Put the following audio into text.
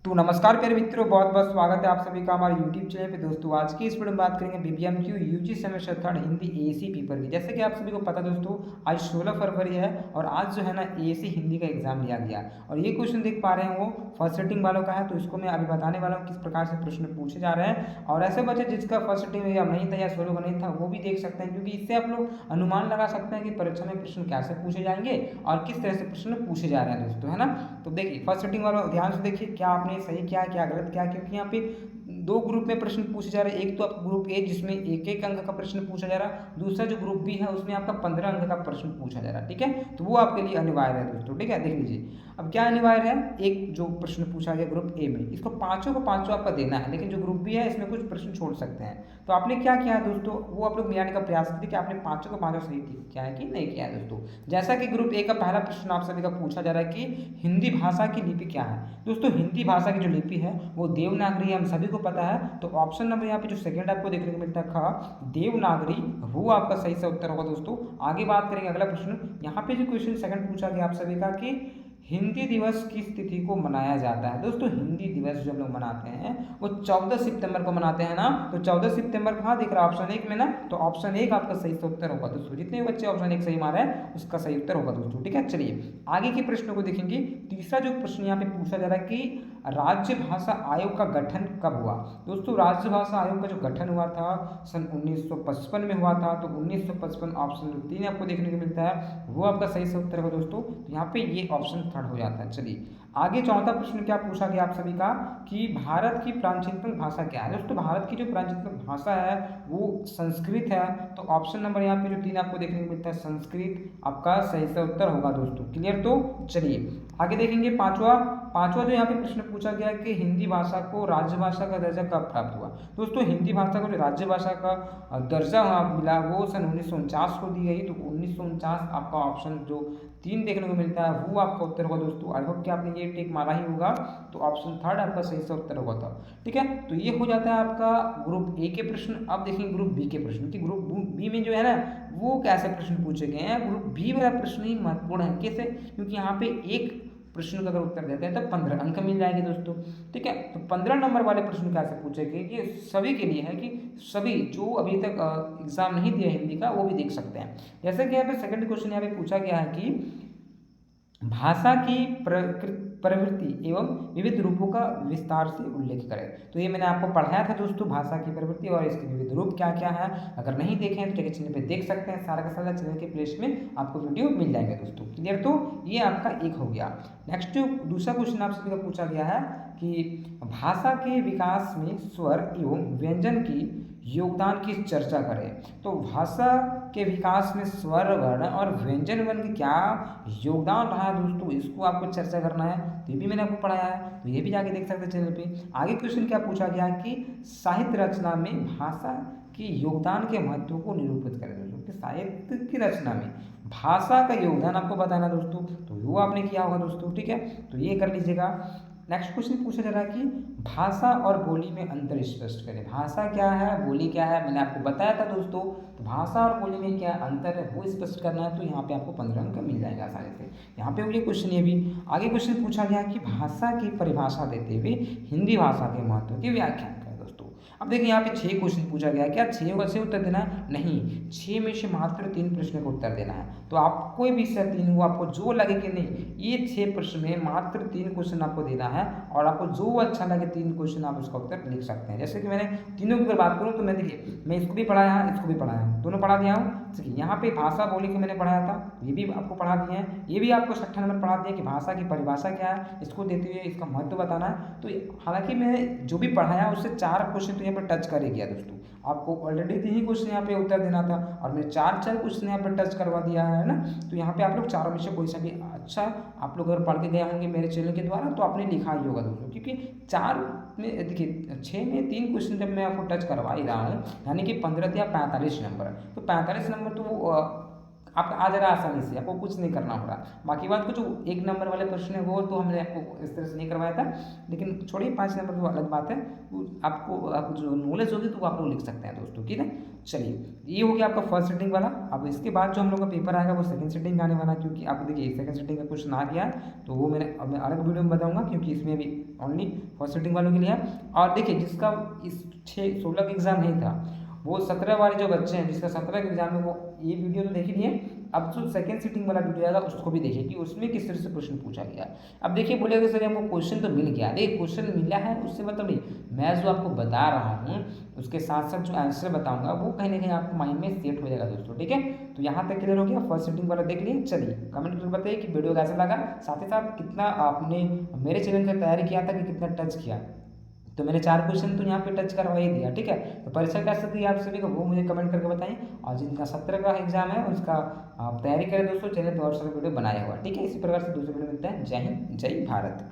तो नमस्कार प्यारे मित्रों, बहुत बहुत स्वागत है आप सभी का हमारे यूट्यूब चैनल पे। दोस्तों आज की इस वीडियो में बात करेंगे BBMKU UG semester third Hindi AAC paper की। जैसे कि आप सभी को पता दोस्तों, आज 16 फरवरी है और आज जो है ना एएसी हिंदी का एग्जाम लिया गया और ये क्वेश्चन देख पा रहे हैं वो फर्स्ट सिटिंग वालों का है। तो इसको मैं अभी बताने वाला हूँ किस प्रकार से प्रश्न पूछे जा रहे हैं। और ऐसे बच्चे जिसका फर्स्ट सिटिंग में या नहीं था या 16 का नहीं था वो भी देख सकते हैं, क्योंकि इससे आप लोग अनुमान लगा सकते हैं कि परीक्षा में प्रश्न कैसे पूछे जाएंगे और किस तरह से प्रश्न पूछे जा रहे हैं दोस्तों, है ना। तो देखिए फर्स्ट सिटिंग वालों ध्यान से देखिए, क्या आपने सही किया क्या गलत क्या, क्योंकि यहाँ पे दो ग्रुप में प्रश्न पूछे जा रहे हैं। एक तो आपका ग्रुप ए जिसमें एक एक अंक का प्रश्न पूछा जा रहा है, दूसरा जो ग्रुप बी है उसमें आपका 15 अंक का प्रश्न पूछा जा रहा है। ठीक है, तो वो आपके लिए अनिवार्य है दोस्तों। ठीक है, देख लीजिए अब क्या अनिवार्य है। एक जो प्रश्न पूछा गया ग्रुप ए में, इसको पांचों को पांचों आपका देना है, लेकिन जो ग्रुप बी है इसमें कुछ प्रश्न छोड़ सकते हैं। तो आपने क्या किया है दोस्तों, वो आप लोग मिलाने का प्रयास कीजिए कि आपने पांचों को पांचों सही किया है कि नहीं किया है दोस्तों। जैसा कि ग्रुप ए का पहला प्रश्न आप सभी का पूछा जा रहा है कि हिंदी भाषा की लिपि क्या है। दोस्तों हिंदी भाषा की जो लिपि है वो देवनागरी, हम सभी को पता है। तो ऑप्शन नंबर यहाँ पे जो सेकंड आपको देखने को मिलता है खा देवनागरी, वो आपका सही से उत्तर होगा दोस्तों। आगे बात करेंगे अगला प्रश्न। यहाँ पे जो क्वेश्चन सेकंड पूछा गया आप सभी का कि हिंदी दिवस किस तिथि को मनाया जाता है। दोस्तों हिंदी दिवस जो हम लोग मनाते हैं वो 14 सितंबर को मनाते हैं ना। तो 14 सितंबर कहाँ दिख रहा है, ऑप्शन एक में ना। तो ऑप्शन एक आपका सही से उत्तर होगा दोस्तों। जितने बच्चे ऑप्शन एक सही मारे हैं उसका सही उत्तर होगा दोस्तों। ठीक है, चलिए आगे के प्रश्नों को देखेंगे। तीसरा जो प्रश्न यहाँ पे पूछा जा रहा है कि राज्य भाषा आयोग का गठन कब हुआ। दोस्तों राज्य भाषा आयोग का जो गठन हुआ था सन 1955 में हुआ था। तो 1955 ऑप्शन 3 आपको देखने को मिलता है, वो आपका सही से उत्तर होगा दोस्तों। तो यहाँ पे ये ऑप्शन थर्ड हो जाता है। चलिए आगे चौथा प्रश्न क्या पूछा गया आप सभी का कि भारत की प्राचीनतम भाषा क्या है। दोस्तों भारत की जो प्राचीनतम भाषा है वो संस्कृत है। तो ऑप्शन नंबर यहाँ पे जो 3 आपको देखने को मिलता है संस्कृत आपका सही से उत्तर होगा दोस्तों। क्लियर। तो चलिए आगे देखेंगे पांचवा जो यहाँ पे प्रश्न पूछा गया कि हिंदी भाषा को राजभाषा का दर्जा कब प्राप्त हुआ। दोस्तों हिंदी भाषा को जो राज्यभाषा का दर्जा मिला वो सन 1949 को दी गई। तो 1949 आपका ऑप्शन जो 3 देखने को मिलता है वो आपका उत्तर होगा दोस्तों। आई होप कि आपने ये टिक मारा ही होगा। तो ऑप्शन थर्ड आपका सही से उत्तर होगा था। ठीक है, तो ये हो जाता है आपका ग्रुप ए के प्रश्न। अब देखेंगे ग्रुप बी के प्रश्न कि ग्रुप बी में जो है ना वो कैसे प्रश्न पूछे गए हैं। ग्रुप बी वाला प्रश्न ही महत्वपूर्ण है। कैसे, क्योंकि यहाँ पे एक प्रश्न का अगर उत्तर देते हैं तो 15 अंक मिल जाएंगे दोस्तों। ठीक है, तो 15 नंबर वाले प्रश्न कैसे पूछेंगे कि सभी के लिए है कि सभी जो अभी तक एग्जाम नहीं दिया हिंदी का वो भी देख सकते हैं। जैसे कि यहाँ पे सेकंड क्वेश्चन यहाँ पे पूछा गया है कि भाषा की प्रवृत्ति एवं विविध रूपों का विस्तार से उल्लेख करें। तो ये मैंने आपको पढ़ाया था दोस्तों, भाषा की प्रवृत्ति और इसके विविध रूप क्या क्या है। अगर नहीं देखें तो चैनल चैनल पे देख सकते हैं, सारा का सारा चैनल के प्लेलिस्ट में आपको वीडियो मिल जाएंगे दोस्तों। क्लियर। तो ये आपका एक हो गया। नेक्स्ट जो दूसरा क्वेश्चन आप सभी का पूछा गया है कि भाषा के विकास में स्वर एवं व्यंजन की योगदान की चर्चा करें। तो भाषा के विकास में स्वर वर्ण और व्यंजन वर्ण की क्या योगदान रहा है दोस्तों, इसको आपको चर्चा करना है। तो ये भी मैंने आपको पढ़ाया है, तो ये भी जाके देख सकते हैं चैनल पे। आगे क्वेश्चन क्या पूछा गया कि साहित्य रचना में भाषा के योगदान के महत्व को निरूपित करें दोस्तों। कि साहित्य की रचना में भाषा का योगदान आपको बताना दोस्तों, तो वो आपने किया होगा दोस्तों। ठीक है, तो ये कर लीजिएगा। नेक्स्ट क्वेश्चन पूछा जा रहा है कि भाषा और बोली में अंतर स्पष्ट करें। भाषा क्या है बोली क्या है मैंने आपको बताया था दोस्तों। तो भाषा और बोली में क्या अंतर है वो स्पष्ट करना है। तो यहाँ पे आपको 15 अंक मिल जाएगा आसानी से। यहाँ पे ये क्वेश्चन ये भी आगे क्वेश्चन पूछा गया कि भाषा की परिभाषा देते हुए हिंदी भाषा के महत्व की व्याख्या करें दोस्तों। अब देखिए यहाँ पे 6 क्वेश्चन पूछा गया है। क्या 6 का 6 उत्तर देना है? नहीं, 6 में से मात्र 3 प्रश्न का उत्तर देना है। तो आप कोई भी से 3 हो, आपको जो लगे कि नहीं ये 6 प्रश्न में मात्र 3 क्वेश्चन आपको देना है और आपको जो अच्छा लगे 3 क्वेश्चन आप उसका उत्तर लिख सकते हैं। जैसे कि मैंने तीनों की अगर बात करूँ तो मैं देखिए मैं इसको भी पढ़ाया इसको भी पढ़ाया, दोनों पढ़ा दिया हूँ। देखिए यहाँ पे भाषा बोली के मैंने पढ़ाया था, ये भी आपको पढ़ा दिए हैं। ये भी आपको 6 नंबर पढ़ा दिया कि भाषा की परिभाषा क्या है, इसको देते हुए इसका महत्व बताना है। तो हालांकि मैंने जो भी पढ़ाया उससे 4 क्वेश्चन तो यहाँ पर टच कर ही गया दोस्तों। आपको ऑलरेडी 3 ही क्वेश्चन यहाँ पे उत्तर देना था और मैंने 4 क्वेश्चन यहाँ पे टच करवा दिया है ना। तो यहाँ पे आप लोग चारों में से कोई सा भी अच्छा आप लोग अगर पढ़ के गए होंगे मेरे चैनल के द्वारा तो आपने लिखा ही होगा दोस्तों। क्योंकि 4 में देखिए 6 में 3 क्वेश्चन जब मैं आपको टच करवा ही रहा हूँ यानी कि 15 या 45 नंबर। तो 45 नंबर तो वो आपका आ जा रहा है आसानी से, आपको कुछ नहीं करना होगा। बाकी बात को जो 1 नंबर वाले प्रश्न है वो तो हमने आपको इस तरह से नहीं करवाया था, लेकिन छोड़िए 5 नंबर तो अलग बात है। आपको जो नॉलेज होगी तो वो आप लोग लिख सकते हैं दोस्तों। ठीक है, चलिए ये हो गया आपका फर्स्ट सिटिंग वाला। अब इसके बाद जो हम लोग का पेपर आएगा वो सेकंड सिटिंग आने वाला है, क्योंकि आप देखिए सेकंड सिटिंग का क्वेश्चन आ गया है, तो वो अब मैं अलग वीडियो में बताऊंगा, क्योंकि इसमें अभी ओनली फर्स्ट सिटिंग वालों के लिए है। और देखिए जिसका इस 16 का एग्जाम नहीं था, वो 17 वाले जो बच्चे हैं जिसका 17 का एग्जाम है, वो ये वीडियो तो देख लिए। अब जो सेकंड सिटिंग वाला वीडियो आएगा उसको भी देखिए कि उसमें किस तरह से क्वेश्चन पूछा गया। अब देखिए बोलेगा सर हमको क्वेश्चन तो मिल गया, देखिए क्वेश्चन मिला है उससे मतलब नहीं, मैं जो आपको बता रहा हूँ उसके साथ साथ जो आंसर बताऊंगा वो कहीं ना कहीं आपको माइंड में सेट हो जाएगा दोस्तों, ठीक है। तो यहाँ तक क्लियर हो गया, फर्स्ट सिटिंग वाला देख लिए। चलिए कमेंट करके बताइए कि वीडियो कैसा लगा, साथ ही साथ कितना आपने मेरे चैनल से तैयारी किया था कि कितना टच किया। तो मैंने 4 क्वेश्चन तो यहाँ पे टच करवा ही दिया, ठीक है। तो परीक्षा कैसे दी आप सभी को वो मुझे कमेंट करके बताएं, और जिनका 17 का एग्जाम है उसका आप तैयारी करें दोस्तों, चैनल पे और सारे वीडियो बनाया हुआ, ठीक है। इसी प्रकार से दूसरे वीडियो मिलते हैं। जय हिंद, जय भारत।